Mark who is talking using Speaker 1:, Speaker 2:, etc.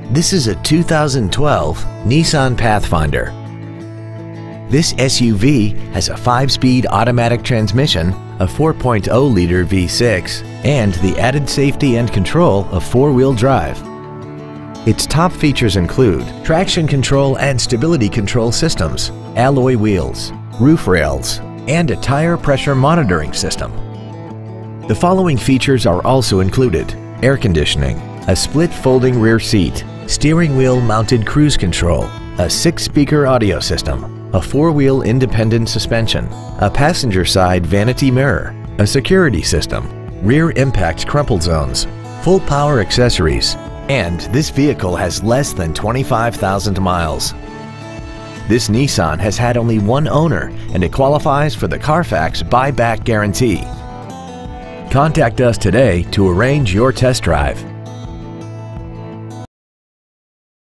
Speaker 1: This is a 2012 Nissan Pathfinder. This SUV has a 5-speed automatic transmission, a 4.0-liter V6, and the added safety and control of 4-wheel drive. Its top features include traction control and stability control systems, alloy wheels, roof rails, and a tire pressure monitoring system. The following features are also included: air conditioning, a split folding rear seat, steering wheel mounted cruise control, a 6-speaker audio system, a 4-wheel independent suspension, a passenger side vanity mirror, a security system, rear impact crumple zones, full power accessories, and this vehicle has less than 25,000 miles. This Nissan has had only one owner and it qualifies for the Carfax buyback guarantee. Contact us today to arrange your test drive.